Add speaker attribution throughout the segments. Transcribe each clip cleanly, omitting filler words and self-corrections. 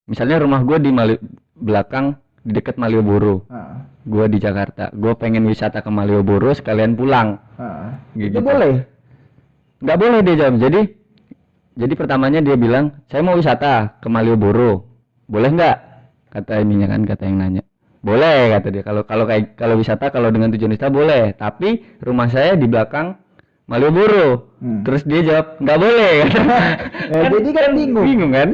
Speaker 1: Misalnya rumah gue di belakang di dekat Malioboro. Gue di Jakarta. Gue pengen wisata ke Malioboro sekalian pulang.
Speaker 2: Itu boleh?
Speaker 1: Nggak boleh dia jawab. Jadi pertamanya dia bilang, saya mau wisata ke Malioboro. Boleh nggak? Kata ininya kan, kata yang nanya. Boleh kata dia. Kalau wisata kalau dengan tujuan wisata boleh. Tapi rumah saya di belakang Malioboro. Terus dia jawab nggak boleh.
Speaker 2: Jadi kan
Speaker 1: bingung kan?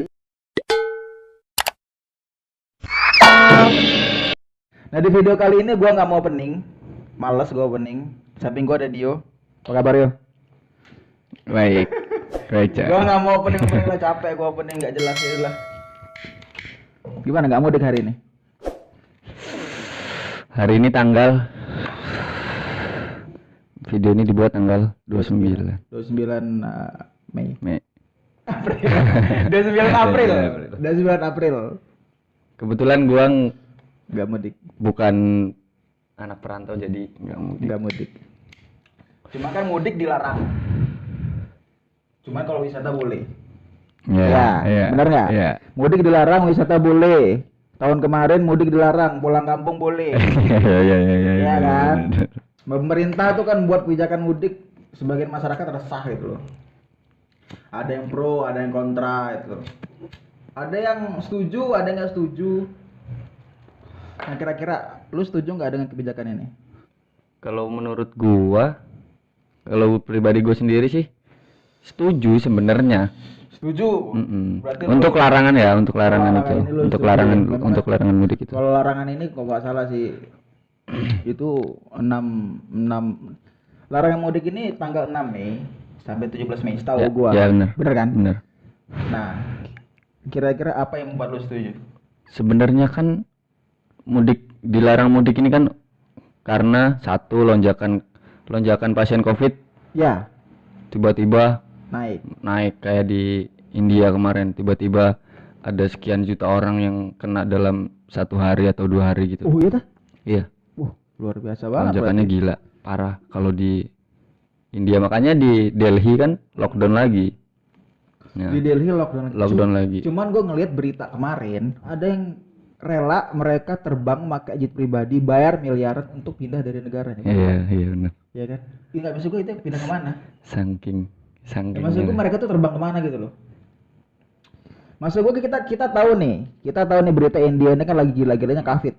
Speaker 2: Nah di video kali ini gue nggak mau opening, males gue opening. Samping gue ada Dio. Apa kabar Yo?
Speaker 1: Baik.
Speaker 2: Gue nggak mau opening lah, capek gue opening nggak jelas ya lah. Gimana nggak mudik hari ini?
Speaker 1: Hari ini tanggal video ini dibuat tanggal 29
Speaker 2: Mei.
Speaker 1: April.
Speaker 2: 29 April. 29 April.
Speaker 1: Kebetulan gua
Speaker 2: nggak mudik.
Speaker 1: Bukan anak perantau jadi nggak mudik.
Speaker 2: Cuma kan mudik dilarang. Cuma kalau wisata boleh.
Speaker 1: Ya,
Speaker 2: benar nggak?
Speaker 1: Ya.
Speaker 2: Mudik dilarang, wisata boleh. Tahun kemarin mudik dilarang, pulang kampung boleh.
Speaker 1: Iya
Speaker 2: kan? Pemerintah tuh kan buat kebijakan mudik, sebagian masyarakat resah gitu loh. Ada yang pro, ada yang kontra itu. Ada yang setuju, ada yang nggak setuju. Nah kira-kira lu setuju nggak dengan kebijakan ini?
Speaker 1: Kalau menurut gua, kalau pribadi gua sendiri sih setuju sebenarnya.
Speaker 2: Setuju.
Speaker 1: Untuk larangan ya, untuk larangan itu, untuk larangan mudik itu.
Speaker 2: Kalau larangan ini kok nggak salah sih, itu 6 larangan mudik ini tanggal 6 Mei sampai 17 Mei setahu gua.
Speaker 1: Ya benar.
Speaker 2: Bener kan?
Speaker 1: Benar.
Speaker 2: Nah, kira-kira apa yang membuat lu setuju?
Speaker 1: Sebenarnya kan dilarang mudik ini kan karena satu lonjakan pasien COVID.
Speaker 2: Ya.
Speaker 1: Tiba-tiba naik kayak di India kemarin, tiba-tiba ada sekian juta orang yang kena dalam 1 hari atau 2 hari gitu.
Speaker 2: Oh iya dah?
Speaker 1: Iya.
Speaker 2: Luar biasa banget.
Speaker 1: Lonjakannya gila, parah kalau di India, makanya di Delhi kan lockdown lagi. Ya.
Speaker 2: Di Delhi lockdown
Speaker 1: lagi.
Speaker 2: Cuman gue ngelihat berita kemarin, ada yang rela mereka terbang pakai jet pribadi, bayar miliaran untuk pindah dari negaranya.
Speaker 1: Iya benar.
Speaker 2: Iya kan? Nggak maksud gue itu pindah kemana?
Speaker 1: Saking.
Speaker 2: Maksud gue mereka tuh terbang kemana gitu loh. Maksud gue kita tahu nih berita India ini kan lagi gila-gilanya COVID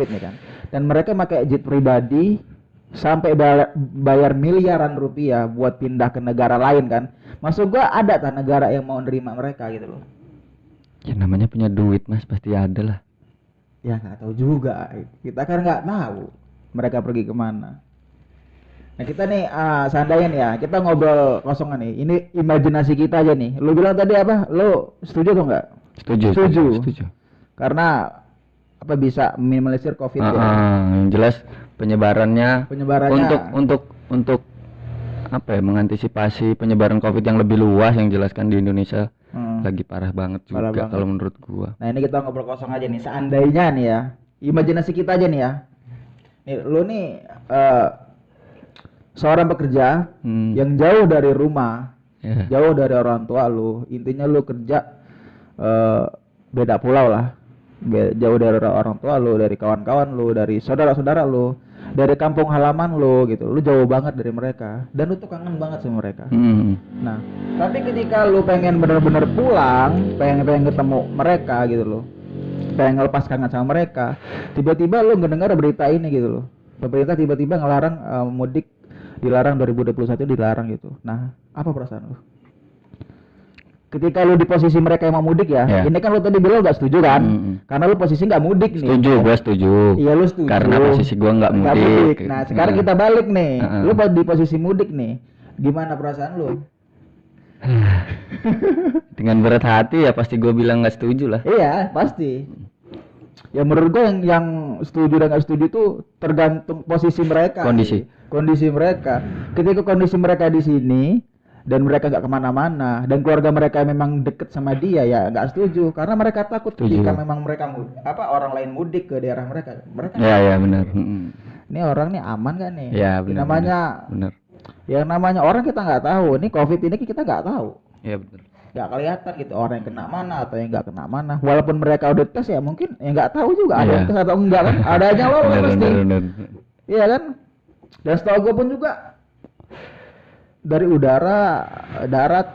Speaker 2: nih kan. Dan mereka pakai jet pribadi sampai bayar miliaran rupiah buat pindah ke negara lain kan. Maksud gue ada kan negara yang mau nerima mereka gitu loh.
Speaker 1: Ya namanya punya duit Mas, pasti ada lah.
Speaker 2: Ya nggak tahu juga, kita kan nggak tahu mereka pergi kemana. Nah kita nih seandainya nih ya, kita ngobrol kosongan nih, ini imajinasi kita aja nih. Lu bilang tadi apa? Lu setuju atau enggak?
Speaker 1: Setuju.
Speaker 2: Karena apa bisa minimalisir COVID ya?
Speaker 1: Yang jelas penyebarannya untuk apa ya, mengantisipasi penyebaran COVID yang lebih luas, yang jelaskan di Indonesia lagi parah banget juga kalau menurut gua.
Speaker 2: Nah ini kita ngobrol kosong aja nih, seandainya nih ya, imajinasi kita aja nih ya. Nih lu nih seorang pekerja yang jauh dari rumah, jauh dari orang tua lu, intinya lu kerja beda pulau lah, jauh dari orang tua lu, dari kawan-kawan lu, dari saudara-saudara lu, dari kampung halaman lu gitu, lu jauh banget dari mereka, dan lu tuh kangen banget sama mereka. Nah, tapi ketika lu pengen bener-bener pulang, pengen ketemu mereka gitu loh, pengen ngelepas kangen sama mereka, tiba-tiba lu ngedengar berita ini gitu loh, pemerintah tiba-tiba ngelarang mudik, dilarang 2021 dilarang gitu. Nah, apa perasaan lu? Ketika lu di posisi mereka yang mau mudik ya, ini kan lu tadi bilang gak setuju kan? Karena lu posisi gak mudik nih.
Speaker 1: Gua setuju.
Speaker 2: Iya lu setuju.
Speaker 1: Karena posisi gua gak mudik.
Speaker 2: Nah sekarang kita balik nih, lu di posisi mudik nih, gimana perasaan lu?
Speaker 1: Dengan berat hati ya pasti gua bilang gak setuju lah.
Speaker 2: Iya pasti. Ya menurut gua yang setuju dan gak setuju itu tergantung posisi mereka. Kondisi mereka. Ketika kondisi mereka di sini dan mereka nggak kemana-mana dan keluarga mereka memang deket sama dia, ya nggak setuju karena mereka takut ketika memang mereka orang lain mudik ke daerah mereka
Speaker 1: ya benar.
Speaker 2: Ini orang nih aman kan nih
Speaker 1: ya benar,
Speaker 2: namanya
Speaker 1: benar.
Speaker 2: Yang namanya orang kita nggak tahu, ini COVID ini kita nggak tahu.
Speaker 1: Ya benar.
Speaker 2: nggak kelihatan gitu orang yang kena mana atau yang nggak kena mana. Walaupun mereka udah tes ya mungkin ya nggak tahu juga ada yang tes atau enggak kan. Ada aja loh kan pasti. Iya kan. Dan setahu gue pun juga dari udara, darat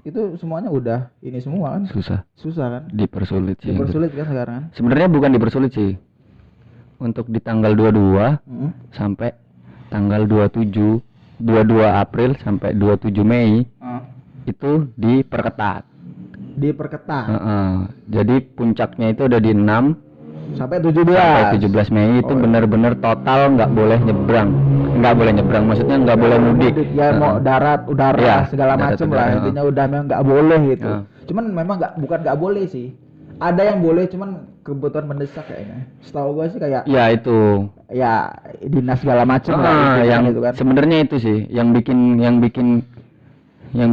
Speaker 2: itu semuanya udah ini semua kan. Susah kan.
Speaker 1: Dipersulit sih.
Speaker 2: Dipersulit kan sekarang kan.
Speaker 1: Sebenarnya bukan dipersulit sih. Untuk di tanggal 22 sampai tanggal 22 April sampai 27 Mei itu diperketat. Jadi puncaknya itu udah di 6
Speaker 2: sampai 17
Speaker 1: Mei itu benar-benar total nggak boleh nyebrang, maksudnya nggak boleh mudik.
Speaker 2: Ya mau darat, udara ya, segala macam lah intinya udah memang nggak boleh gitu. Cuman memang bukan nggak boleh sih. Ada yang boleh cuman kebutuhan mendesak kayaknya. Setahu gue sih kayak
Speaker 1: ya itu
Speaker 2: ya dinas segala macam lah
Speaker 1: yang
Speaker 2: itu kan.
Speaker 1: Sebenarnya itu sih yang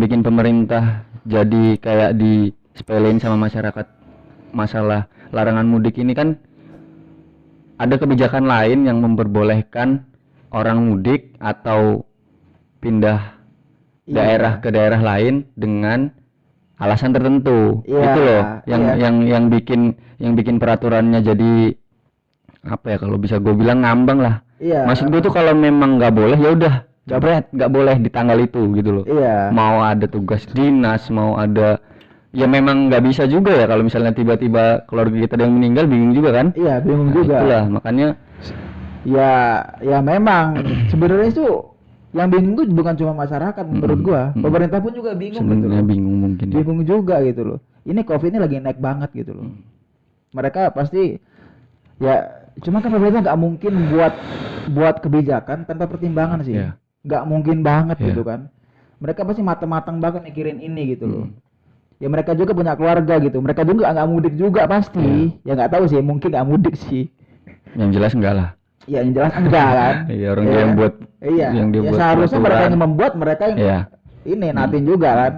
Speaker 1: bikin pemerintah jadi kayak disepelein sama masyarakat masalah larangan mudik ini kan. Ada kebijakan lain yang memperbolehkan orang mudik atau pindah daerah ke daerah lain dengan alasan tertentu. Itu loh yang bikin peraturannya jadi apa ya, kalau bisa gue bilang ngambang lah. Maksud gue tuh kalau memang nggak boleh ya udah jabret, nggak boleh di tanggal itu gitu loh. Mau ada tugas dinas, mau ada ya memang nggak bisa juga ya kalau misalnya tiba-tiba keluarga kita ada yang meninggal, bingung juga kan.
Speaker 2: Bingung juga.
Speaker 1: Itulah makanya
Speaker 2: ya memang sebenarnya itu yang bingung tuh bukan cuma masyarakat menurut gua. Pemerintah pun juga bingung
Speaker 1: sebenarnya
Speaker 2: gitu.
Speaker 1: Bingung
Speaker 2: juga gitu loh. Ini Covid ini lagi naik banget gitu loh. Mereka pasti ya cuma kan pemerintah nggak mungkin buat kebijakan tanpa pertimbangan sih. Nggak mungkin banget gitu kan. Mereka pasti matang-matang banget mikirin ini gitu loh. Ya mereka juga punya keluarga gitu. Mereka juga nggak mudik juga pasti. Ya nggak tahu sih, mungkin nggak mudik sih.
Speaker 1: Yang jelas enggak lah.
Speaker 2: Iya, yang jelas enggak kan.
Speaker 1: Orang yang buat yang dia buat.
Speaker 2: Seharusnya mereka yang membuat, mereka yang ini natin juga kan.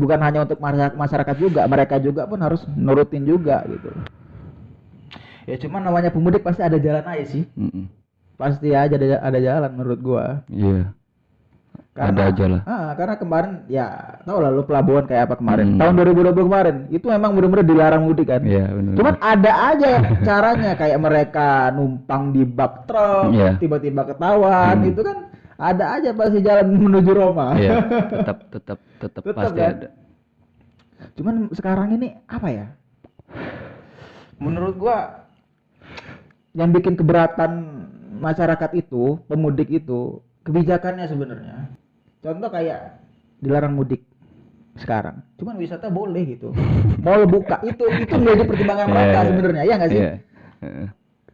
Speaker 2: Bukan hanya untuk masyarakat juga, mereka juga pun harus nurutin juga gitu. Ya cuman namanya pemudik pasti ada jalan aja sih. Pasti aja ada jalan menurut gua. Ada aja lah. Karena kemarin ya tau lah lu pelabuhan kayak apa kemarin. Tahun 2020 kemarin itu memang benar-benar dilarang mudik kan. Cuman ada aja caranya kayak mereka numpang di bak truk, tiba-tiba ketahuan itu kan ada aja pasti jalan menuju Roma.
Speaker 1: Tetap pasti kan? Ada.
Speaker 2: Cuman sekarang ini apa ya? Menurut gua yang bikin keberatan masyarakat itu, pemudik itu kebijakannya sebenarnya. Contoh kayak dilarang mudik sekarang, cuman wisata boleh gitu. Mall buka itu menjadi pertimbangan mereka sebenarnya, ya nggak sih?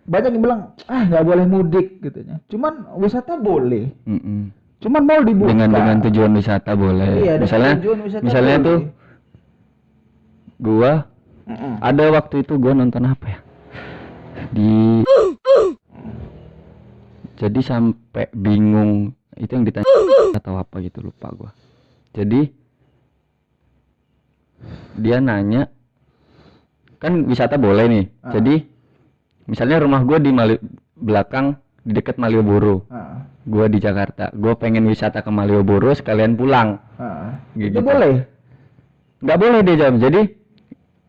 Speaker 2: Banyak yang bilang nggak boleh mudik gitunya. Cuman wisata boleh. Cuman mall dibuka.
Speaker 1: Dengan tujuan wisata boleh. Misalnya tuh, gua ada waktu itu gua nonton apa ya? Jadi sampai bingung, itu yang ditanya atau apa gitu, lupa gua. Jadi dia nanya, kan wisata boleh nih. Jadi misalnya rumah gua di belakang di dekat Malioboro. Gua di Jakarta. Gua pengen wisata ke Malioboro sekalian pulang.
Speaker 2: Gitu. Itu boleh?
Speaker 1: Nggak boleh dia jawab.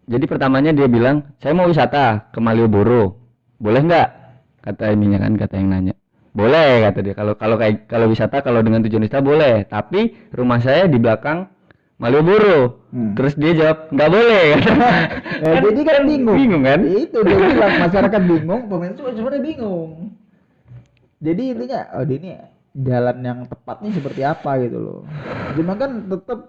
Speaker 1: Jadi pertamanya dia bilang, saya mau wisata ke Malioboro. Boleh nggak? Kata yang nanya. Boleh kata dia. Kalau wisata, kalau dengan tujuan wisata boleh, tapi rumah saya di belakang Malioboro. Terus dia jawab nggak boleh.
Speaker 2: Jadi kan
Speaker 1: bingung kan?
Speaker 2: Itu dia bilang masyarakat bingung, pemerintah sebenarnya bingung. Jadi intinya ini jalan yang tepatnya seperti apa gitu loh. Cuma kan tetap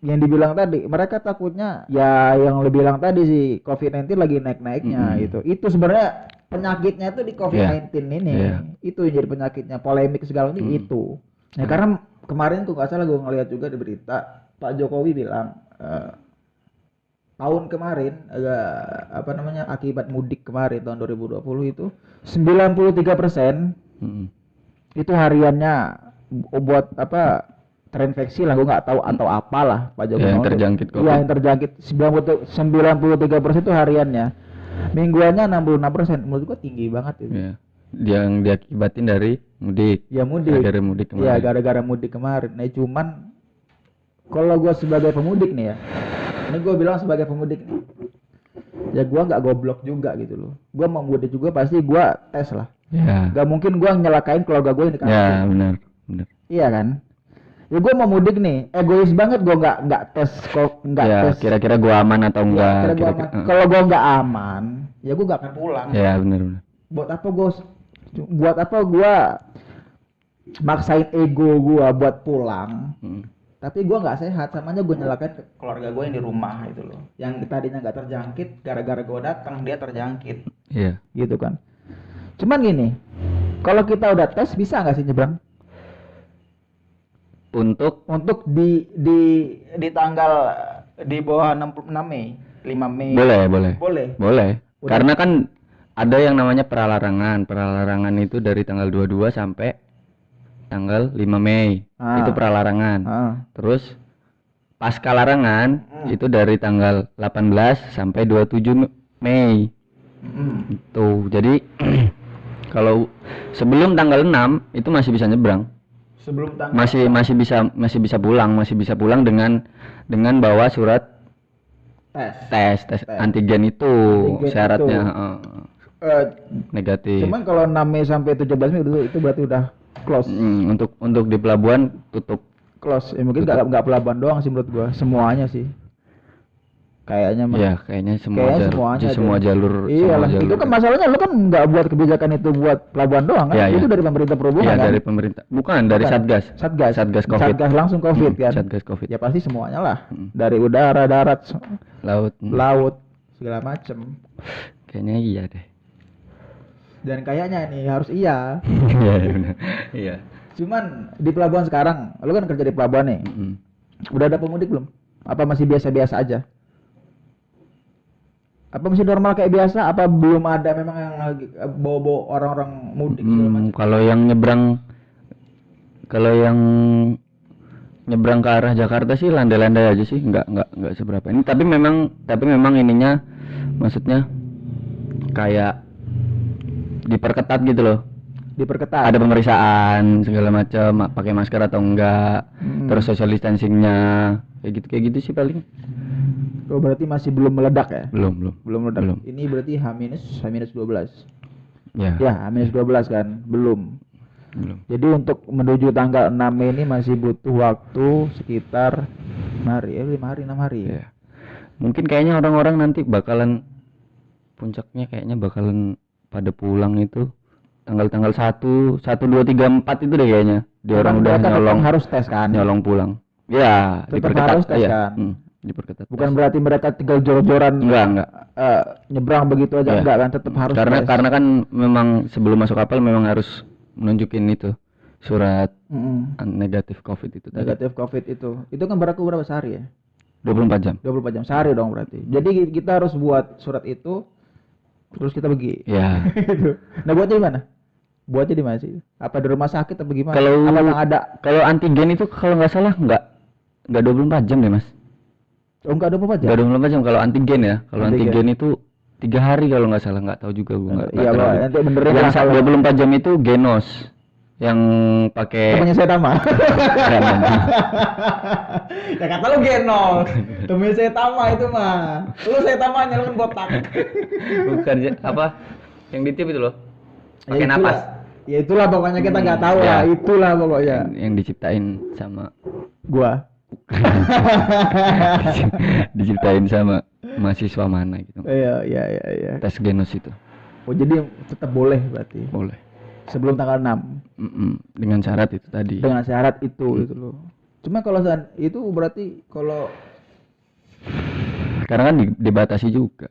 Speaker 2: yang dibilang tadi, mereka takutnya ya yang lebih bilang tadi sih COVID-19 lagi naik-naiknya gitu. Itu sebenarnya penyakitnya itu di COVID-19 ini. Itu yang jadi penyakitnya, polemik segala ini itu. Nah, karena kemarin tuh nggak salah gue ngeliat juga di berita Pak Jokowi bilang tahun kemarin akibat mudik kemarin tahun 2020 itu 93% itu hariannya buat terinfeksi lah, gue nggak tahu atau apalah Pak Jokowi
Speaker 1: yang terjangkit COVID.
Speaker 2: Iya, yang terjangkit 93% itu hariannya. Mingguannya 66%. Menurut gua tinggi banget itu.
Speaker 1: Yang diakibatin dari mudik.
Speaker 2: Ya mudik.
Speaker 1: Gara-gara mudik kemarin.
Speaker 2: Iya, gara-gara mudik kemarin. Nah, cuman Kalau gue sebagai pemudik nih ya, ini gue bilang sebagai pemudik nih, ya gue nggak goblok juga gitu loh. Gue mau mudik juga pasti gue tes lah.
Speaker 1: Ya.
Speaker 2: Gak mungkin gue nyelakain keluarga gue yang di kampung.
Speaker 1: Ya benar.
Speaker 2: Iya kan? Ya gue mau mudik nih, egois banget gue nggak tes kok nggak
Speaker 1: ya,
Speaker 2: tes.
Speaker 1: Kira-kira gue aman atau enggak?
Speaker 2: Kalau gue nggak aman, ya gue nggak akan pulang.
Speaker 1: Ya benar.
Speaker 2: Buat apa gue maksain ego gue buat pulang? Tapi gue nggak sehat, samanya gue nyalakan keluarga gue yang di rumah itu loh, yang tadinya nggak terjangkit, gara-gara gue datang dia terjangkit.
Speaker 1: Iya.
Speaker 2: Gitu kan. Cuman gini, kalau kita udah tes bisa nggak sih nyebrang? Untuk di tanggal di bawah 6 Mei, 5 Mei.
Speaker 1: Boleh. Udah. Karena kan ada yang namanya pralarangan. Pralarangan itu dari tanggal 22 sampai tanggal 5 Mei. Itu pralarangan. Terus pasca larangan itu dari tanggal 18 sampai 27 Mei. Itu. Jadi kalau sebelum tanggal 6 itu masih bisa nyebrang.
Speaker 2: Sebelum tanggal
Speaker 1: masih bisa pulang dengan bawa surat tes antigen itu syaratnya negatif.
Speaker 2: Cuman kalau 6 Mei sampai 17 Mei itu berarti udah close.
Speaker 1: Untuk di pelabuhan tutup.
Speaker 2: Close. Ya mungkin nggak pelabuhan doang sih menurut gua, semuanya sih. Kayaknya
Speaker 1: ya kayaknya semua jalur.
Speaker 2: Iya lah. Itu kan masalahnya lu kan nggak buat kebijakan itu buat pelabuhan doang kan? Itu dari pemerintah perhubungan kan?
Speaker 1: Dari pemerintah. Bukan dari Satgas Covid.
Speaker 2: Satgas langsung Covid kan?
Speaker 1: Satgas Covid.
Speaker 2: Ya pasti semuanya lah. Dari udara, darat, laut, segala macem.
Speaker 1: Kayaknya iya deh.
Speaker 2: Dan kayaknya nih harus iya.
Speaker 1: Iya.
Speaker 2: Cuman di pelabuhan sekarang, lu kan kerja di pelabuhan nih. Udah ada pemudik belum? Apa masih biasa-biasa aja? Apa masih normal kayak biasa? Apa belum ada memang yang lagi bawa orang-orang mudik segala macam?
Speaker 1: Kalau yang nyebrang ke arah Jakarta sih landai-landai aja sih, nggak seberapa ini. Tapi memang ininya, maksudnya kayak diperketat gitu loh. Ada pemeriksaan segala macam, pakai masker atau enggak, terus social distancingnya, kayak gitu sih paling.
Speaker 2: Oh, berarti masih belum meledak ya?
Speaker 1: Belum meledak.
Speaker 2: Ini berarti H-12.
Speaker 1: Ya,
Speaker 2: H-12 kan? Belum. Jadi untuk menuju tanggal 6 Mei ini masih butuh waktu sekitar 6 hari.
Speaker 1: Ya. Mungkin kayaknya orang-orang nanti puncaknya kayaknya bakalan pada pulang itu tanggal 1, 2, 3, 4 itu deh kayaknya. Orang udah nyolong,
Speaker 2: harus tes kan?
Speaker 1: Nyolong pulang. Ya, diperketat
Speaker 2: harus tes kan?
Speaker 1: Diperketat.
Speaker 2: Bukan berarti mereka tinggal jor-joran
Speaker 1: enggak.
Speaker 2: Nyebrang begitu aja enggak kan, tetap harus
Speaker 1: karena kan memang sebelum masuk kapal memang harus menunjukin itu surat negatif Covid itu tadi.
Speaker 2: Negatif Covid itu kan berlaku berapa sehari ya?
Speaker 1: 24 jam.
Speaker 2: 24 jam sehari dong berarti. Jadi kita harus buat surat itu terus kita pergi.
Speaker 1: Ya.
Speaker 2: Nah, buatnya di mana? Buatnya di mana sih? Apa di rumah sakit atau gimana?
Speaker 1: Kalau antigen itu kalau nggak salah nggak 24 jam deh, Mas.
Speaker 2: Oh, enggak 24 jam?
Speaker 1: Enggak 24 jam kalau antigen ya. Kalau antigen itu 3 hari kalau nggak salah, nggak tahu juga gue.
Speaker 2: Iya, Pak. Nanti benerin
Speaker 1: yang 24 jam itu Genos yang pakai
Speaker 2: temennya saya Tama. Ya kata lu Genos. Temennya saya Tama itu mah. Lu saya Tamanya lu kan botak.
Speaker 1: Bukan apa? Yang ditip itu loh. Pakai napas.
Speaker 2: Ya itulah pokoknya kita nggak tahu lah. Itulah pokoknya.
Speaker 1: Yang diciptain sama
Speaker 2: gua.
Speaker 1: Diciptain sama mahasiswa mana gitu.
Speaker 2: Iya.
Speaker 1: Tes Genos itu.
Speaker 2: Oh, jadi tetap boleh berarti.
Speaker 1: Boleh.
Speaker 2: Sebelum tanggal 6.
Speaker 1: Dengan syarat itu tadi.
Speaker 2: Dengan syarat itu itu loh. Cuma kalau itu berarti kalau
Speaker 1: karena kan dibatasi juga.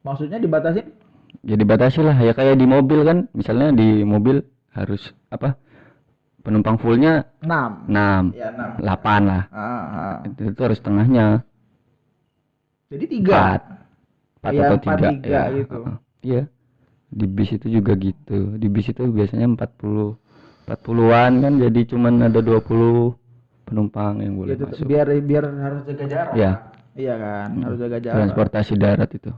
Speaker 2: Maksudnya dibatasin?
Speaker 1: Ya dibatasi lah, ya kayak di mobil kan, misalnya di mobil harus apa? Penumpang fullnya 6. Ya, 6. 8 lah. Itu harus setengahnya.
Speaker 2: Jadi 3.
Speaker 1: 4 atau 3
Speaker 2: ya, gitu.
Speaker 1: Iya. Di bis itu juga gitu. Di bis itu biasanya 40-an kan, jadi cuman ada 20 penumpang yang boleh masuk.
Speaker 2: Biar harus jaga jarak.
Speaker 1: Ya.
Speaker 2: Iya kan, harus jaga jarak.
Speaker 1: Transportasi darat itu.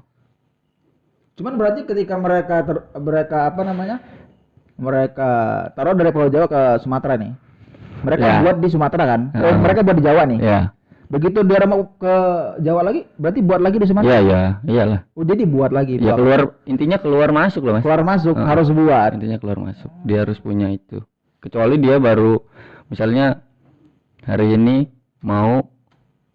Speaker 2: Cuman berarti ketika mereka mereka taruh dari Pulau Jawa ke Sumatera nih. Mereka
Speaker 1: Ya.
Speaker 2: buat di Sumatera kan?
Speaker 1: Heeh.
Speaker 2: Mereka buat di Jawa nih.
Speaker 1: Ya.
Speaker 2: Begitu dia mau ke Jawa lagi, berarti buat lagi di Sumatera.
Speaker 1: Iya, iya, iyalah.
Speaker 2: Oh, jadi buat lagi.
Speaker 1: Ya intinya keluar masuk loh, Mas.
Speaker 2: Keluar masuk
Speaker 1: Heeh.
Speaker 2: harus buat.
Speaker 1: Intinya keluar masuk. Dia harus punya itu. Kecuali dia baru misalnya hari ini mau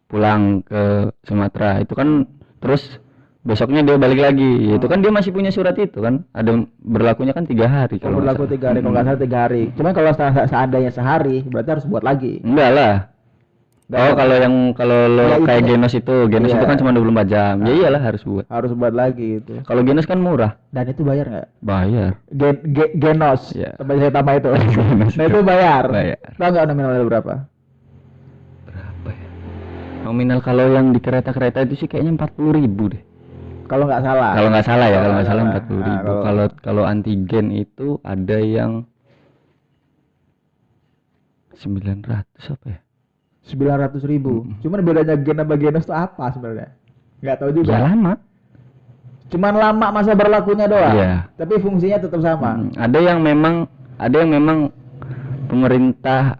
Speaker 1: pulang ke Sumatera, itu kan terus besoknya dia balik lagi. Itu kan dia masih punya surat itu kan. Ada berlakunya kan 3 hari
Speaker 2: Kalau berlaku 3 hari, kalau nggak salah 3 hari. Cuman kalau seandainya sehari, berarti harus buat lagi.
Speaker 1: Enggak lah. Oh, kalau lo
Speaker 2: Ya,
Speaker 1: kayak
Speaker 2: itu-
Speaker 1: Genos itu
Speaker 2: Iya.
Speaker 1: itu kan cuma 24 jam. Ya iyalah harus buat.
Speaker 2: Harus buat lagi itu.
Speaker 1: Kalau Genos kan murah.
Speaker 2: Dan itu bayar nggak?
Speaker 1: Bayar.
Speaker 2: Genos.
Speaker 1: Iya.
Speaker 2: Tempat saya tambah itu.
Speaker 1: Genos
Speaker 2: Nah, itu bayar.
Speaker 1: Bayar.
Speaker 2: Tahu nggak nominalnya berapa?
Speaker 1: Berapa ya? Nominal kalau yang di kereta-kereta itu sih kayaknya 40.000 deh.
Speaker 2: Kalau nggak salah.
Speaker 1: Kalau nggak salah ya,
Speaker 2: Kalau
Speaker 1: kalau nggak
Speaker 2: nggak
Speaker 1: salah
Speaker 2: salah.
Speaker 1: 40.000.
Speaker 2: Nah,
Speaker 1: Kalau antigen itu ada yang 900 apa ya?
Speaker 2: 900.000. Cuman bedanya gen sama Genos itu apa sebenarnya? Nggak tahu juga.
Speaker 1: Ya lama.
Speaker 2: Cuman lama masa berlakunya doang.
Speaker 1: Iya.
Speaker 2: Tapi fungsinya tetap sama.
Speaker 1: Ada yang memang pemerintah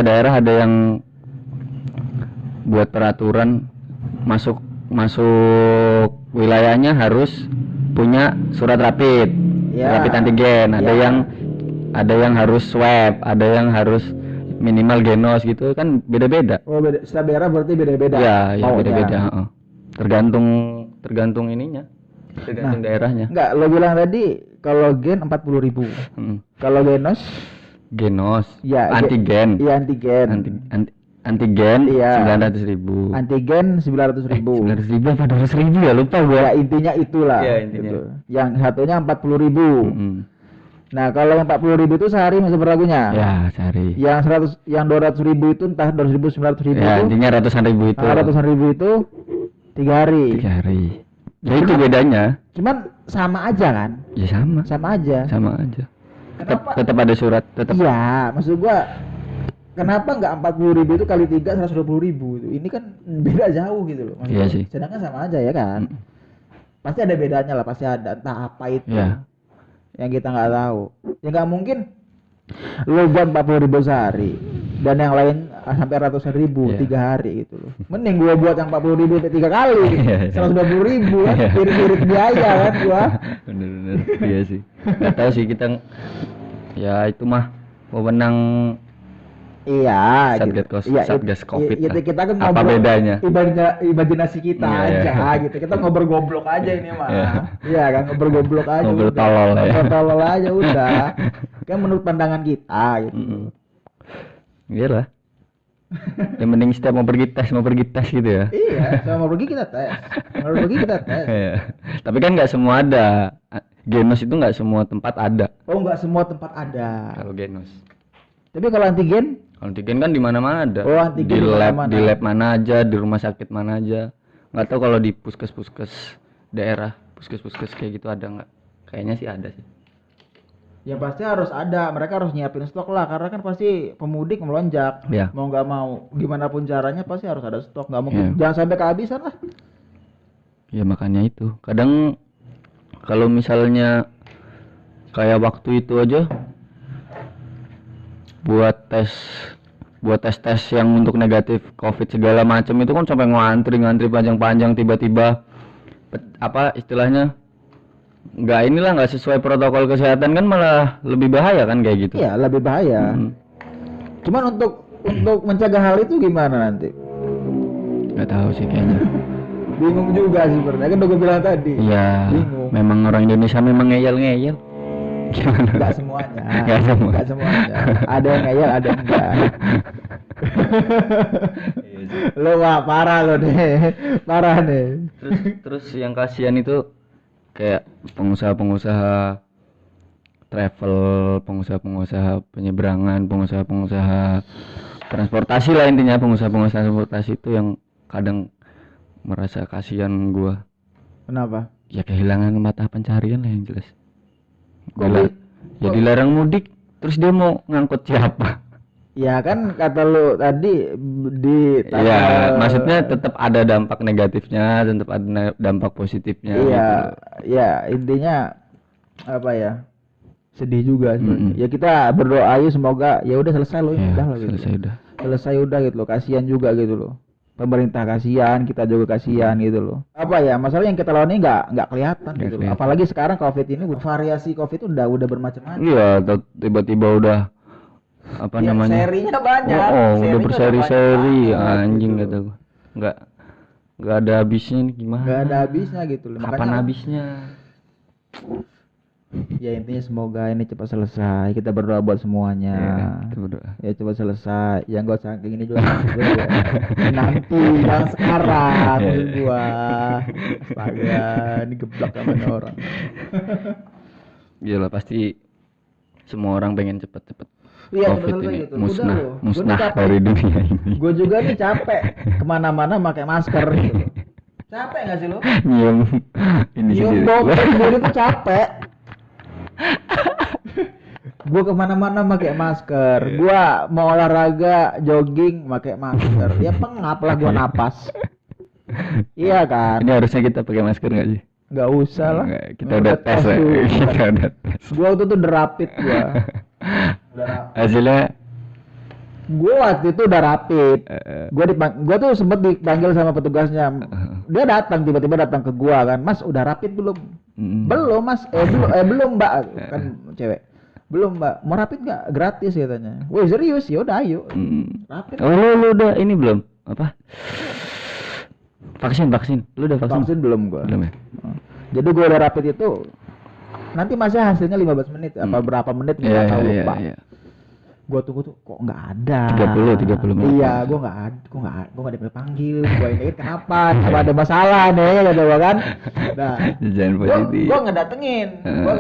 Speaker 1: daerah ada yang buat peraturan masuk wilayahnya harus punya surat rapid.
Speaker 2: Ya.
Speaker 1: Rapid antigen. Ada yang harus swab, ada yang harus minimal Genos gitu kan beda-beda.
Speaker 2: Oh, beda. Setiap daerah berarti beda-beda.
Speaker 1: Ya, ya
Speaker 2: maunya.
Speaker 1: beda-beda, heeh. Tergantung ininya. Tergantung daerahnya.
Speaker 2: Enggak, lo bilang tadi kalau gen 40.000.
Speaker 1: Mm.
Speaker 2: Kalau Genos
Speaker 1: Genos,
Speaker 2: ya
Speaker 1: antigen.
Speaker 2: Iya, antigen.
Speaker 1: Antigen
Speaker 2: Iya.
Speaker 1: 900.000.
Speaker 2: Antigen 900.000.
Speaker 1: 900.000 apa 200.000 ya lupa gua.
Speaker 2: Ya intinya itulah.
Speaker 1: Iya, intinya.
Speaker 2: Gitu. Yang satunya 40.000.
Speaker 1: Mm.
Speaker 2: Nah, kalau yang 40.000 itu sehari masa berlakunya.
Speaker 1: Ya, cari.
Speaker 2: Yang 200.000 itu entah 200.000 900.000
Speaker 1: Ya,
Speaker 2: itu.
Speaker 1: intinya ratusan ribu itu.
Speaker 2: Ratusan ribu itu 3 hari.
Speaker 1: 3 hari. Ya itu bedanya.
Speaker 2: Cuman sama aja kan?
Speaker 1: Ya sama.
Speaker 2: Sama aja.
Speaker 1: Sama aja.
Speaker 2: Kenapa?
Speaker 1: Tetap ada surat, tetap.
Speaker 2: Iya, maksud gua kenapa nggak 40.000 itu kali 3 120.000 itu? Ini kan beda jauh gitu loh. Maksud
Speaker 1: Iya
Speaker 2: gua,
Speaker 1: sih.
Speaker 2: sedangkan sama aja ya kan? Pasti ada bedanya lah, pasti ada entah apa itu.
Speaker 1: Iya.
Speaker 2: Yang kita nggak tahu. Ya nggak mungkin lo buat 40.000 sehari dan yang lain sampai ratusan ribu
Speaker 1: Iya.
Speaker 2: 3 hari gitu loh. Mending gua buat yang 40.000 sampai 3 kali,
Speaker 1: Iya, iya.
Speaker 2: 120.000 kan,
Speaker 1: Iya.
Speaker 2: irit-irit biaya kan gua.
Speaker 1: Bener-bener. Iya sih. Gak tahu sih kita ya itu mah wewenang
Speaker 2: Iya,
Speaker 1: Satgas Covid
Speaker 2: Iya,
Speaker 1: lah.
Speaker 2: kita kan
Speaker 1: Apa
Speaker 2: ngobrol
Speaker 1: bedanya?
Speaker 2: Imajinasi kita
Speaker 1: Iya,
Speaker 2: aja
Speaker 1: iya.
Speaker 2: gitu. Kita ngobrol goblok aja ini mah.
Speaker 1: Iya.
Speaker 2: Iya kan, ngobrol goblok aja.
Speaker 1: Ngobrol
Speaker 2: udah.
Speaker 1: tolol ya.
Speaker 2: Ngobrol tolol aja udah. Kan menurut pandangan kita gitu.
Speaker 1: Iyalah. Yang penting setiap mau pergi tes gitu ya.
Speaker 2: Iya, sama mau pergi kita tes. Mau pergi kita tes.
Speaker 1: Iya. Tapi kan nggak semua ada. Genos itu nggak semua tempat ada.
Speaker 2: Oh, nggak semua tempat ada.
Speaker 1: Kalau Genos.
Speaker 2: Tapi kalau antigen,
Speaker 1: Antigen kan di mana-mana ada.
Speaker 2: Oh, antigen
Speaker 1: di
Speaker 2: di
Speaker 1: lab,
Speaker 2: mana-mana.
Speaker 1: di lab mana aja, di rumah sakit mana aja. Nggak tahu kalau di puskes daerah, puskes kayak gitu ada nggak? Kayaknya sih ada sih.
Speaker 2: ya pasti harus ada. Mereka harus nyiapin stok lah, karena kan pasti pemudik melonjak.
Speaker 1: Iya.
Speaker 2: Mau nggak mau, gimana pun caranya pasti harus ada stok. Nggak mungkin,
Speaker 1: Iya.
Speaker 2: jangan sampai kehabisan lah.
Speaker 1: Ya makanya itu. Kadang kalau misalnya kayak waktu itu aja buat tes yang untuk negatif COVID segala macam itu kan sampai ngantri panjang-panjang, tiba-tiba apa istilahnya nggak sesuai protokol kesehatan kan malah lebih bahaya kan kayak gitu.
Speaker 2: Iya, lebih bahaya. Cuman untuk mencegah hal itu gimana nanti?
Speaker 1: Nggak tahu sih kayaknya.
Speaker 2: Bingung juga sih sebenarnya, kan udah gue bilang tadi.
Speaker 1: Iya.
Speaker 2: Bingung.
Speaker 1: Memang orang Indonesia memang ngeyel. Gimana?
Speaker 2: Nggak semuanya.
Speaker 1: Nggak semua.
Speaker 2: Nggak semuanya. Ada yang ngeyel, ada yang enggak. Lo mah parah lo deh. Parah nih.
Speaker 1: Terus yang kasihan itu kayak pengusaha-pengusaha travel, pengusaha-pengusaha penyeberangan, pengusaha-pengusaha transportasi lah intinya, pengusaha-pengusaha transportasi itu yang kadang merasa kasihan gua.
Speaker 2: Kenapa?
Speaker 1: Ya kehilangan mata pencarian lah yang jelas.
Speaker 2: Kok
Speaker 1: Dilarang mudik, terus dia mau ngangkut siapa?
Speaker 2: Ya kan kata lo tadi di
Speaker 1: Ya, maksudnya tetap ada dampak negatifnya, tetap ada dampak positifnya.
Speaker 2: Iya,
Speaker 1: gitu.
Speaker 2: ya intinya apa ya? sedih juga sebenarnya. Ya kita berdoa aja semoga ya udah selesai loh,
Speaker 1: Ya,
Speaker 2: udah lah gitu. Selesai udah gitu loh. Kasihan juga gitu loh. Pemerintah kasihan, kita juga kasihan gitu loh. Apa ya, masalah yang kita lawan ini nggak kelihatan gitu loh. Apalagi sekarang COVID ini variasi COVID udah bermacam-macam.
Speaker 1: Iya, tiba-tiba udah apa
Speaker 2: Ya,
Speaker 1: namanya?
Speaker 2: serinya banyak.
Speaker 1: Udah berseri-seri anjing
Speaker 2: gitu.
Speaker 1: kata gua. Nggak ada habisnya nih gimana?
Speaker 2: Nggak ada habisnya gitu loh.
Speaker 1: Kapan habisnya?
Speaker 2: Ya intinya semoga ini cepat selesai. Kita berdoa buat semuanya.
Speaker 1: Kita berdoa.
Speaker 2: Ya cepat selesai. Yang gak usah kayak gini juga nanti yang sekarang gua. Astaga, ini geblak sama orang.
Speaker 1: Iyalah pasti semua orang pengen cepet-cepet
Speaker 2: Iya,
Speaker 1: COVID ini
Speaker 2: gitu.
Speaker 1: musnah dari dunia ini.
Speaker 2: Gue juga nih capek kemana-mana pakai masker gitu. Capek nggak sih lo?
Speaker 1: Nyium ini
Speaker 2: Nyium
Speaker 1: sendiri.
Speaker 2: gue itu capek. Gue kemana-mana pakai masker. Gue mau olahraga, jogging pakai masker. Ya pengap lah gue napas. Iya kan?
Speaker 1: Ini harusnya kita pakai masker nggak sih?
Speaker 2: Nggak usah lah.
Speaker 1: Kita udah tes ya. Kita udah tes.
Speaker 2: Gue waktu itu udah rapid gue.
Speaker 1: Hasilnya
Speaker 2: Gue waktu itu udah rapid. Gue tuh sempet dipanggil sama petugasnya. Dia tiba-tiba datang ke gua kan. Mas udah rapid belum? Belum mas. Belum mbak. Kan cewek. Belum mbak. Mau rapid nggak? Gratis katanya. Wih serius? Ya udah ayo.
Speaker 1: Rapid. Oh lu udah ini belum? Apa? Vaksin. Lu udah vaksin?
Speaker 2: Vaksin belum gua.
Speaker 1: Belum ya?
Speaker 2: Jadi gua udah rapid itu. Nanti masih hasilnya 15 menit. Apa berapa menit nggak tahu lupa. Gua tunggu tuh kok nggak ada.
Speaker 1: 30 menit.
Speaker 2: Iya, gua nggak dipanggil. Gua ini kenapa? Apa ada masalah nih kata gua kan. Nah,
Speaker 1: jangan positif.
Speaker 2: Gua nggak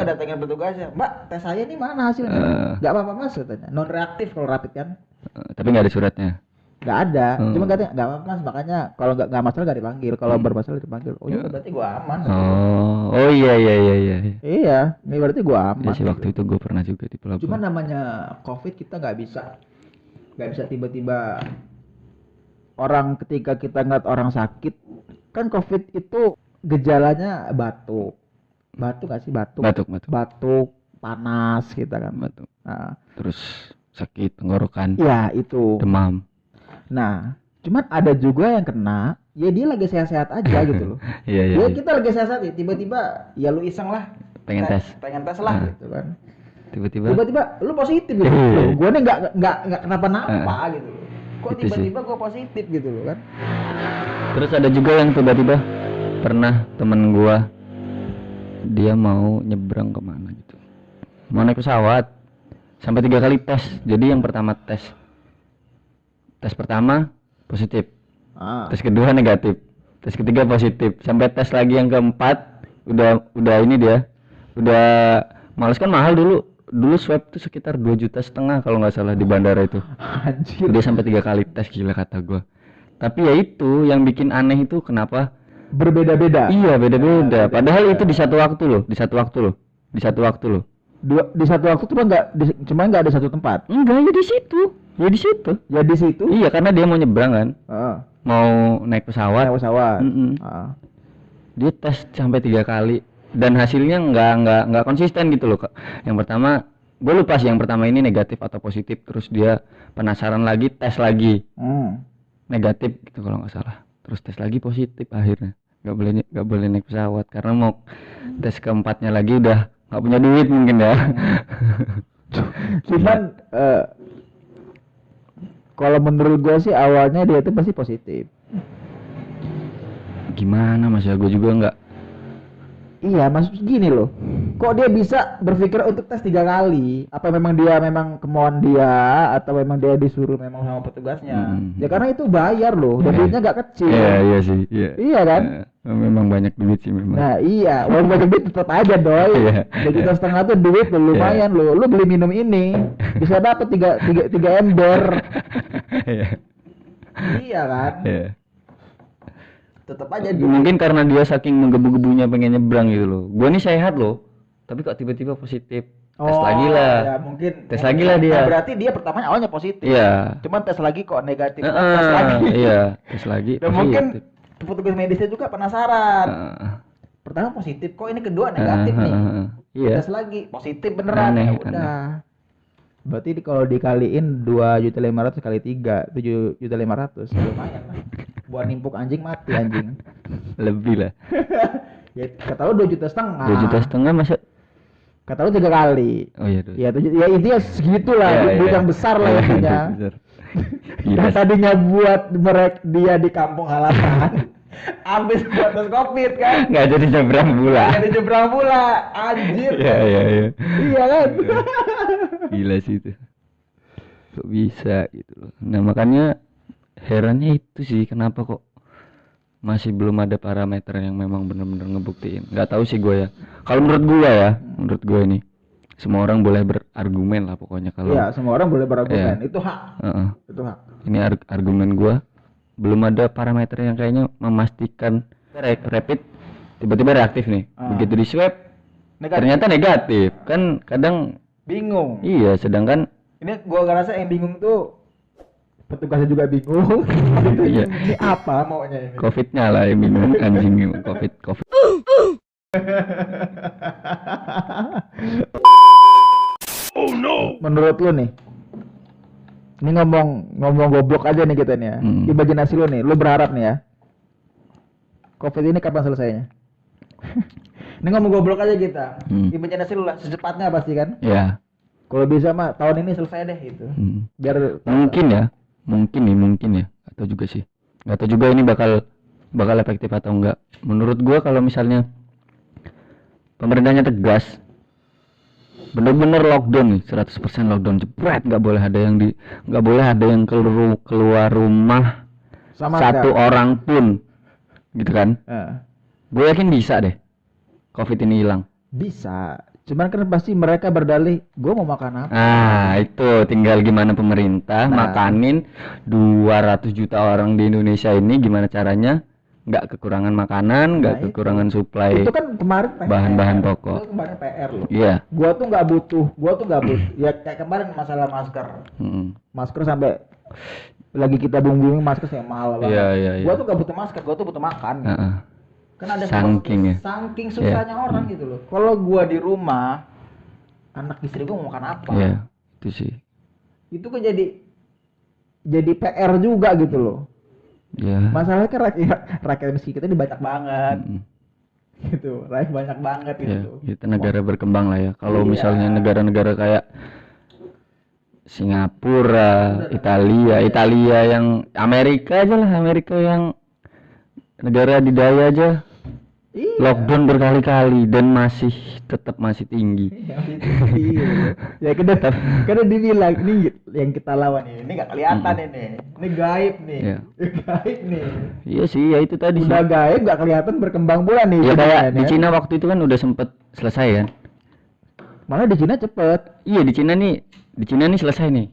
Speaker 2: datengin petugasnya. Mbak, tes saya nih mana hasilnya? Nggak apa-apa mas katanya. Non reaktif kalau rapid kan.
Speaker 1: Tapi nggak ada suratnya.
Speaker 2: Nggak ada. Cuma katanya nggak apa-apa mas. Makanya kalau nggak masalah nggak dipanggil. Kalau bermasalah dipanggil. Oh iya berarti gua aman.
Speaker 1: Oh iya.
Speaker 2: Iya, ini berarti gua aman.
Speaker 1: Ya sih waktu itu gua pernah juga di pelabuhan.
Speaker 2: Cuma namanya COVID kita nggak bisa tiba-tiba orang ketika kita ngeliat orang sakit kan COVID itu gejalanya batuk nggak sih batuk panas kita kan
Speaker 1: batuk.
Speaker 2: Nah,
Speaker 1: terus sakit tenggorokan.
Speaker 2: Ya itu.
Speaker 1: Demam.
Speaker 2: Nah, cuman ada juga yang kena, ya dia lagi sehat-sehat aja gitu loh.
Speaker 1: Iya.
Speaker 2: Ya kita lagi sehat-sehat ya, tiba-tiba ya lu iseng lah.
Speaker 1: Pengen tes
Speaker 2: lah gitu kan.
Speaker 1: Tiba-tiba
Speaker 2: lu positif gitu. Loh, gua nih nggak kenapa-napa gitu loh. Kok
Speaker 1: Itu
Speaker 2: tiba-tiba gua positif gitu loh kan.
Speaker 1: Terus ada juga yang tiba-tiba pernah temen gua dia mau nyebrang kemana gitu. Mau naik pesawat sampai 3 kali tes. Jadi yang pertama tes pertama positif. Tes kedua negatif. Tes ketiga positif. Sampai tes lagi yang keempat udah ini dia. Udah males kan mahal dulu swab tuh sekitar 2,5 juta kalau nggak salah di bandara itu.
Speaker 2: Anjir.
Speaker 1: Dia sampai 3 kali tes, gila kata gua. Tapi ya itu yang bikin aneh itu kenapa
Speaker 2: berbeda-beda.
Speaker 1: Iya beda-beda. Padahal itu di satu waktu loh. Di satu waktu tuh cuma nggak ada satu tempat. Enggak, ya di situ. Iya, karena dia mau nyebrang kan. Mau naik pesawat. Dia tes sampai 3 kali dan hasilnya nggak konsisten gitu loh. Yang pertama gue lupa sih yang pertama ini negatif atau positif, terus dia penasaran lagi tes lagi. Negatif gitu kalau nggak salah. Terus tes lagi positif, akhirnya nggak boleh naik pesawat karena mau tes keempatnya lagi udah nggak punya duit mungkin ya.
Speaker 2: Cuman kalau menurut gue sih awalnya dia itu pasti positif.
Speaker 1: Gimana mas ya, gue juga nggak.
Speaker 2: Iya, maksud gini loh. Kok dia bisa berpikir untuk tes 3 kali? Apa memang kemauan dia atau memang dia disuruh memang sama petugasnya? Ya karena itu bayar loh, dan duitnya nggak kecil.
Speaker 1: Iya sih.
Speaker 2: Iya kan?
Speaker 1: Memang banyak duit sih memang.
Speaker 2: Nah iya, walaupun banyak duit tetap aja doi. 2,5 juta tuh duit loh, lumayan loh. Lu beli minum ini bisa dapet 3 ember. Iya kan? Tetap aja
Speaker 1: mungkin karena dia saking menggebu-gebunya pengen nyebrang gitu loh. Gua nih sehat loh, tapi kok tiba-tiba positif. Tes lagi lah.
Speaker 2: Ya, mungkin
Speaker 1: tes lagi lah dia.
Speaker 2: Nah, berarti dia pertamanya awalnya positif.
Speaker 1: Iya.
Speaker 2: Cuman tes lagi kok negatif. Tes lagi.
Speaker 1: Iya, tes lagi.
Speaker 2: Dan mungkin petugas medisnya juga penasaran. Pertama positif, kok ini kedua negatif nih.
Speaker 1: Iya.
Speaker 2: tes lagi positif beneran.
Speaker 1: Aneh,
Speaker 2: Ya udah. Berarti kalau dikaliin 2.500.000 kali 3, 7.500.000. Lumayan lah. Buat nimpuk anjing mati anjing.
Speaker 1: Lebih lah.
Speaker 2: Ya kata lu 2,5 juta.
Speaker 1: 2,5 juta masa?
Speaker 2: Kata lu 3 kali.
Speaker 1: Oh iya.
Speaker 2: Ya intinya segitulah,
Speaker 1: Iya,
Speaker 2: duit
Speaker 1: iya.
Speaker 2: yang besar lah intinya.
Speaker 1: Besar.
Speaker 2: Yang tadinya buat dia di kampung halaman, habis buat tes covid kan.
Speaker 1: Nggak jadi nyebrang pula.
Speaker 2: Nggak jadi nyebrang pula, anjir.
Speaker 1: Iya.
Speaker 2: Iya kan?
Speaker 1: Gila sih itu. Kok bisa gitu loh. Nah makanya herannya itu sih kenapa kok masih belum ada parameter yang memang benar-benar ngebuktiin. Nggak tahu sih gue ya. Kalau menurut gue ini semua orang boleh berargumen lah pokoknya kalau.
Speaker 2: Iya, semua orang boleh berargumen.
Speaker 1: Iya.
Speaker 2: Itu hak. Itu hak.
Speaker 1: Ini argumen gue. Belum ada parameter yang kayaknya memastikan rapid tiba-tiba reaktif nih. Begitu di swab ternyata negatif. Kan kadang
Speaker 2: bingung.
Speaker 1: Iya, sedangkan
Speaker 2: ini gua ngerasa yang bingung tuh petugasnya juga bingung.
Speaker 1: Iya.
Speaker 2: Ini apa maunya ini?
Speaker 1: Covid-nya lah yang bingung anjing covid.
Speaker 2: Oh no. Menurut lu nih, ini ngomong goblok aja nih kita nih ya. Imajinasi lu nih, lu berharap nih ya, Covid ini kapan selesainya? Ini ngomong goblok aja kita. Imajinasi lu lah, secepatnya pasti kan?
Speaker 1: Iya.
Speaker 2: Kalau bisa mah tahun ini selesai deh gitu. Biar
Speaker 1: mungkin ya. Atau juga sih. Nggak tahu juga ini bakal efektif atau enggak. Menurut gua kalau misalnya pemerintahnya tegas, bener-bener lockdown nih, 100% lockdown, jebret, nggak boleh ada yang keluar rumah sama satu orang pun, gitu kan? Gue yakin bisa deh, Covid ini hilang. Bisa,
Speaker 2: cuman kan pasti mereka berdalih, gue mau makan apa?
Speaker 1: Nah itu tinggal gimana pemerintah makanin 200 juta orang di Indonesia ini, gimana caranya nggak kekurangan makanan, nggak kekurangan suplai.
Speaker 2: Itu kan kemarin
Speaker 1: bahan-bahan pokok.
Speaker 2: Itu kemarin PR loh.
Speaker 1: Iya.
Speaker 2: Gua tuh nggak butuh. Ya kayak kemarin masalah masker. Masker sampai lagi kita booming masker yang mahal banget.
Speaker 1: Iya.
Speaker 2: Gua tuh nggak butuh masker, gua tuh butuh makan. Kan ada saking susahnya orang gitu loh. Kalau gua di rumah, anak istri gua mau makan apa?
Speaker 1: Iya, itu sih.
Speaker 2: Itu kan jadi PR juga gitu loh.
Speaker 1: Ya.
Speaker 2: Masalahnya kan rakyat miskin kita ini banyak banget. Gitu, rakyat banyak banget gitu.
Speaker 1: Ya, kita negara berkembang lah ya. Kalau misalnya negara-negara kayak Singapura, Italia yang Amerika yang negara adidaya aja. Lockdown berkali-kali dan tetap masih tinggi.
Speaker 2: Ya karena dibilang ini yang kita lawan ini nggak kelihatan ini gaib nih. Gaib nih.
Speaker 1: Iya sih, ya itu tadi.
Speaker 2: Udah gaib nggak kelihatan berkembang pula nih.
Speaker 1: Ya kayak di Cina waktu itu kan udah sempet selesai kan.
Speaker 2: Malah di Cina cepet.
Speaker 1: Iya di Cina nih selesai nih.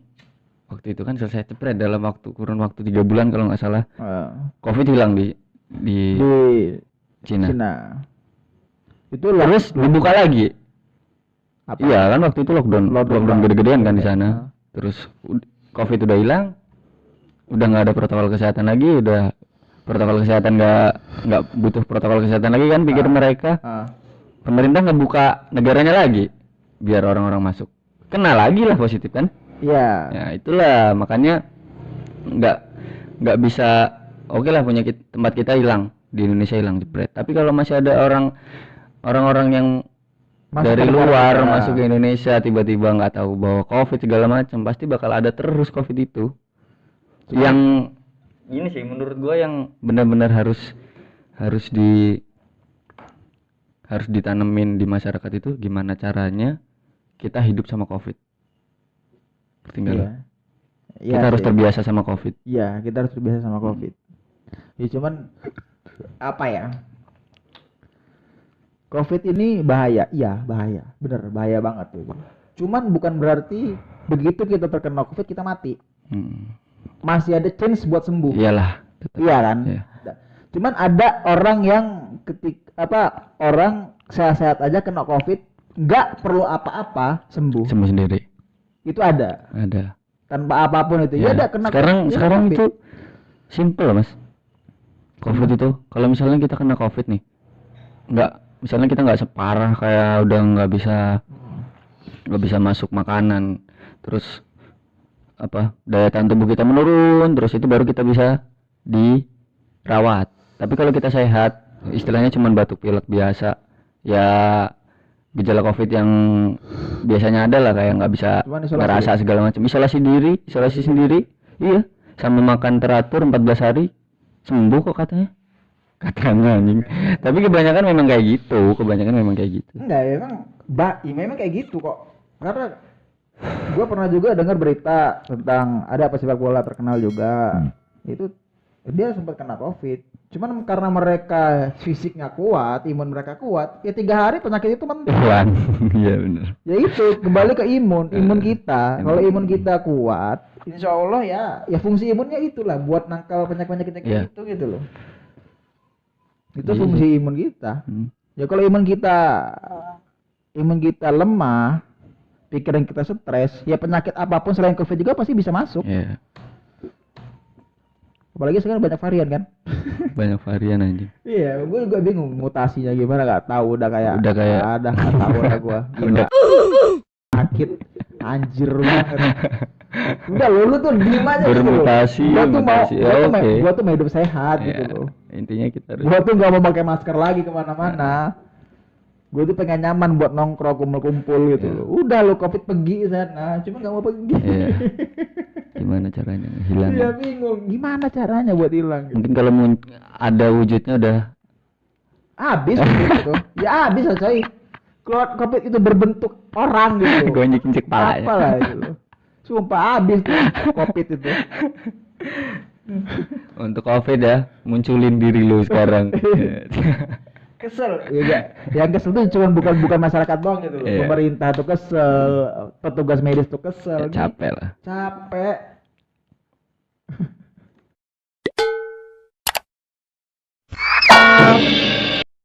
Speaker 1: Waktu itu kan selesai cepet dalam kurun waktu 3 bulan kalau nggak salah. Covid hilang di Cina. Itu terus dibuka lagi. Iya kan waktu itu lockdown gede-gedean kan di sana. Terus Covid udah hilang, udah nggak ada protokol kesehatan lagi, nggak butuh protokol kesehatan lagi kan pikir mereka. Pemerintah ngebuka negaranya lagi biar orang-orang masuk. Kena lagi lah positif kan?
Speaker 2: Iya.
Speaker 1: Ya itulah makanya nggak bisa oke lah punya tempat kita hilang. Di Indonesia hilang jebret. Tapi kalau masih ada orang-orang yang dari luar masuk ke Indonesia tiba-tiba nggak tahu bahwa Covid segala macam, pasti bakal ada terus Covid itu. Yang ini sih menurut gua yang benar-benar harus ditanemin di masyarakat itu gimana caranya kita hidup sama Covid. Tinggal. Kita harus terbiasa sama Covid.
Speaker 2: Iya, kita harus terbiasa sama Covid. Ya cuman apa ya, Covid ini bahaya, iya bahaya, bener bahaya banget tuh. Cuman bukan berarti begitu kita terkena Covid kita mati. Masih ada chance buat sembuh.
Speaker 1: Iyalah.
Speaker 2: Iya kan. Iya. Cuman ada orang yang orang sehat-sehat aja kena Covid nggak perlu apa-apa sembuh
Speaker 1: sendiri.
Speaker 2: Itu ada tanpa apapun itu. Ya ada kena.
Speaker 1: Sekarang itu simple Mas. Covid itu kalau misalnya kita kena Covid nih, nggak misalnya kita nggak separah kayak udah nggak bisa masuk makanan, terus apa daya tahan tubuh kita menurun, terus itu baru kita bisa dirawat. Tapi kalau kita sehat, istilahnya cuma batuk pilek biasa, ya gejala COVID yang biasanya ada lah, kayak nggak bisa ngerasa segala macam, isolasi sendiri, iya, sama makan teratur 14 hari sembuh kok katanya anjing. Tapi kebanyakan memang kayak gitu.
Speaker 2: Enggak, memang kayak gitu kok. Karena gue pernah juga dengar berita tentang ada pesepak bola terkenal juga. Itu dia sempat kena COVID. Cuman karena mereka fisiknya kuat, imun mereka kuat, ya 3 hari penyakit itu mentok.
Speaker 1: Iya benar.
Speaker 2: Ya itu kembali ke imun kita. Kalau imun kita kuat, insya Allah ya fungsi imunnya itulah buat nangkal penyakit kayak gitu loh. Itu fungsi imun kita. Ya kalau imun kita lemah, pikiran kita stres, ya penyakit apapun selain COVID juga pasti bisa masuk.
Speaker 1: Iya.
Speaker 2: Apalagi sekarang banyak varian kan?
Speaker 1: Banyak varian anjing.
Speaker 2: Iya, gue juga bingung mutasinya gimana, nggak tahu. Udah kayak nggak tahu lah gue.
Speaker 1: Udah
Speaker 2: sakit anjir banget. Udah lu tuh diem aja
Speaker 1: bermutasi,
Speaker 2: gitu loh. Gua tuh mau hidup sehat
Speaker 1: ya,
Speaker 2: gitu loh.
Speaker 1: Intinya kita harus.
Speaker 2: Gua tuh nggak mau pakai masker lagi kemana-mana. Gue tuh pengen nyaman buat nongkrong kumpul-kumpul gitu loh. Udah lu COVID pergi sana, cuma nggak mau pergi.
Speaker 1: Iya. Gimana caranya hilang?
Speaker 2: Iya bingung. Gimana caranya buat hilang? Gitu.
Speaker 1: Mungkin kalau ada wujudnya udah
Speaker 2: habis gitu. Ya habis lah coy. Kalau COVID itu berbentuk orang gitu.
Speaker 1: Gue injek palanya.
Speaker 2: Apalah itu loh. Sumpah habis tuh COVID itu.
Speaker 1: Untuk COVID ya, munculin diri lu sekarang.
Speaker 2: Kesel. Ya, yang kesel tuh cuma bukan masyarakat doang gitu loh.
Speaker 1: Yeah.
Speaker 2: Pemerintah tuh kesel, petugas medis tuh kesel.
Speaker 1: Ya, capek lah.
Speaker 2: Capek.